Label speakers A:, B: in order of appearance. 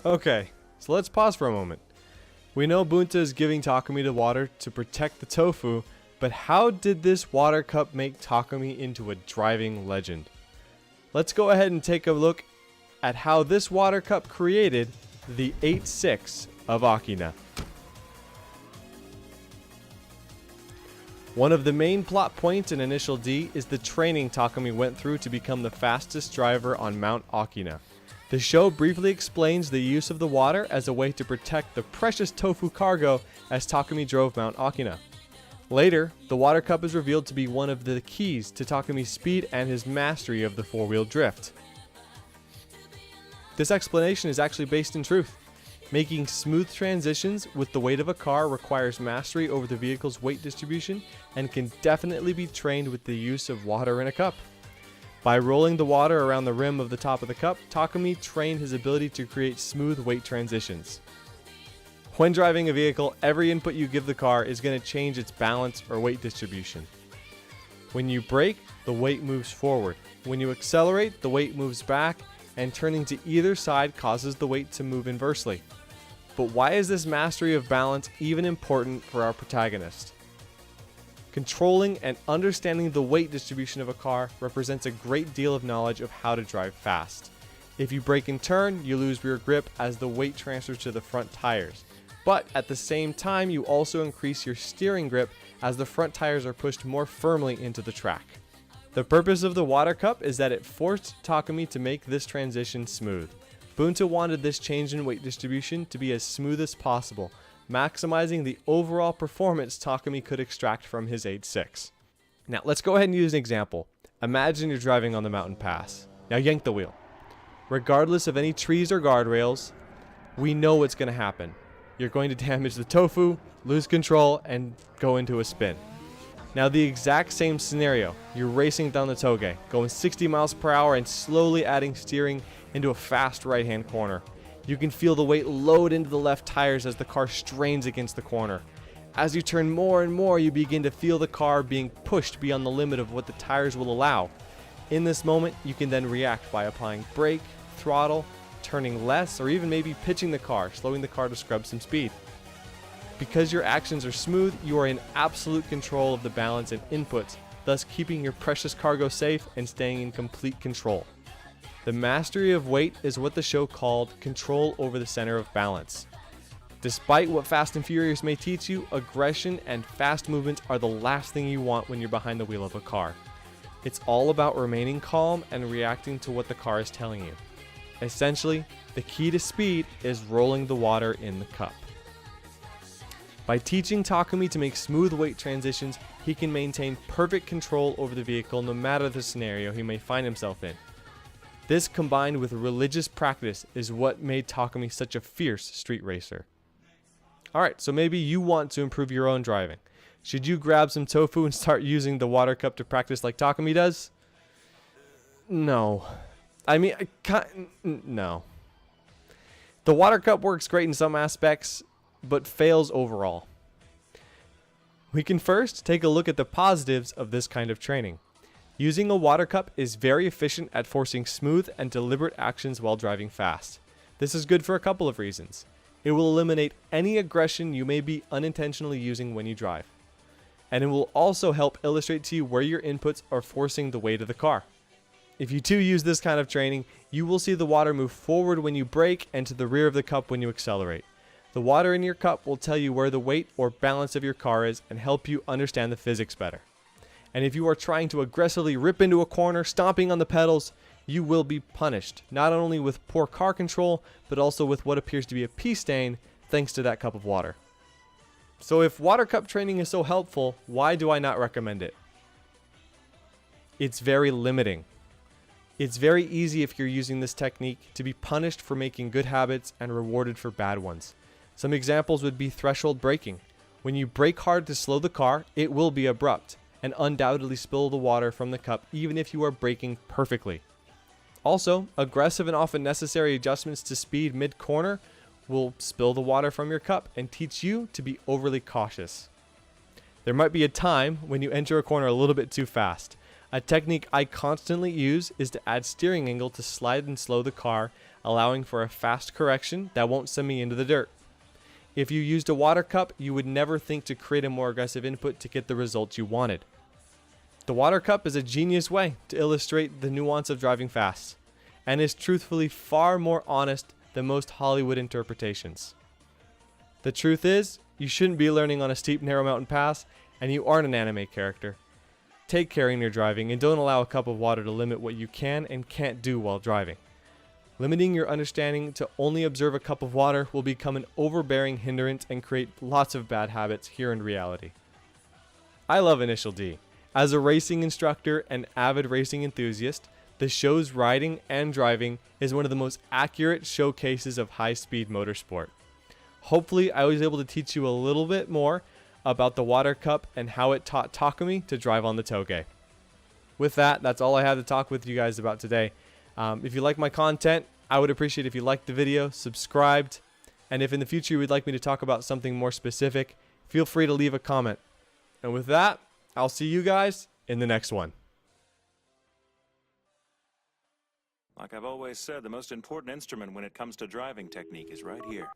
A: Okay, so let's pause for a moment. We know Bunta is giving Takumi the water to protect the tofu, but how did this water cup make Takumi into a driving legend? Let's go ahead and take a look at how this water cup created the 8-6 of Akina. One of the main plot points in Initial D is the training Takumi went through to become the fastest driver on Mount Akina. The show briefly explains the use of the water as a way to protect the precious tofu cargo as Takumi drove Mount Akina. Later, the water cup is revealed to be one of the keys to Takumi's speed and his mastery of the four-wheel drift. This explanation is actually based in truth. Making smooth transitions with the weight of a car requires mastery over the vehicle's weight distribution and can definitely be trained with the use of water in a cup. By rolling the water around the rim of the top of the cup, Takumi trained his ability to create smooth weight transitions. When driving a vehicle, every input you give the car is going to change its balance or weight distribution. When you brake, the weight moves forward. When you accelerate, the weight moves back, and turning to either side causes the weight to move inversely. But why is this mastery of balance even important for our protagonist? Controlling and understanding the weight distribution of a car represents a great deal of knowledge of how to drive fast. If you brake and turn, you lose rear grip as the weight transfers to the front tires. But at the same time, you also increase your steering grip as the front tires are pushed more firmly into the track. The purpose of the water cup is that it forced Takumi to make this transition smooth. Bunta wanted this change in weight distribution to be as smooth as possible, maximizing the overall performance Takumi could extract from his 8-6. Now let's go ahead and use an example. Imagine you're driving on the mountain pass. Now yank the wheel. Regardless of any trees or guardrails, we know what's going to happen. You're going to damage the tofu, lose control, and go into a spin. Now the exact same scenario, you're racing down the Touge, going 60 miles per hour and slowly adding steering into a fast right-hand corner. You can feel the weight load into the left tires as the car strains against the corner. As you turn more and more, you begin to feel the car being pushed beyond the limit of what the tires will allow. In this moment, you can then react by applying brake, throttle, turning less, or even maybe pitching the car, slowing the car to scrub some speed. Because your actions are smooth, you are in absolute control of the balance and inputs, thus keeping your precious cargo safe and staying in complete control. The mastery of weight is what the show called control over the center of balance. Despite what Fast and Furious may teach you, aggression and fast movements are the last thing you want when you're behind the wheel of a car. It's all about remaining calm and reacting to what the car is telling you. Essentially, the key to speed is rolling the water in the cup. By teaching Takumi to make smooth weight transitions, he can maintain perfect control over the vehicle no matter the scenario he may find himself in. This combined with religious practice is what made Takumi such a fierce street racer. Alright, so maybe you want to improve your own driving. Should you grab some tofu and start using the water cup to practice like Takumi does? No. No. The water cup works great in some aspects, but fails overall. We can first take a look at the positives of this kind of training. Using a water cup is very efficient at forcing smooth and deliberate actions while driving fast. This is good for a couple of reasons. It will eliminate any aggression you may be unintentionally using when you drive. And it will also help illustrate to you where your inputs are forcing the weight of the car. If you do use this kind of training, you will see the water move forward when you brake and to the rear of the cup when you accelerate. The water in your cup will tell you where the weight or balance of your car is and help you understand the physics better. And if you are trying to aggressively rip into a corner, stomping on the pedals, you will be punished, not only with poor car control, but also with what appears to be a pee stain thanks to that cup of water. So if water cup training is so helpful, why do I not recommend it? It's very limiting. It's very easy if you're using this technique to be punished for making good habits and rewarded for bad ones. Some examples would be threshold braking. When you brake hard to slow the car, it will be abrupt and undoubtedly spill the water from the cup even if you are braking perfectly. Also, aggressive and often necessary adjustments to speed mid-corner will spill the water from your cup and teach you to be overly cautious. There might be a time when you enter a corner a little bit too fast. A technique I constantly use is to add steering angle to slide and slow the car allowing for a fast correction that won't send me into the dirt. If you used a water cup, you would never think to create a more aggressive input to get the results you wanted. The water cup is a genius way to illustrate the nuance of driving fast, and is truthfully far more honest than most Hollywood interpretations. The truth is, you shouldn't be learning on a steep, narrow mountain pass, and you aren't an anime character. Take care in your driving, and don't allow a cup of water to limit what you can and can't do while driving. Limiting your understanding to only observe a cup of water will become an overbearing hindrance and create lots of bad habits here in reality. I love Initial D. As a racing instructor and avid racing enthusiast, the show's riding and driving is one of the most accurate showcases of high-speed motorsport. Hopefully, I was able to teach you a little bit more about the water cup and how it taught Takumi to drive on the Touge. With that, that's all I had to talk with you guys about today. If you like my content, I would appreciate if you liked the video, subscribed, and if in the future you would like me to talk about something more specific, feel free to leave a comment. And with that, I'll see you guys in the next one.
B: Like I've always said, the most important instrument when it comes to driving technique is right here.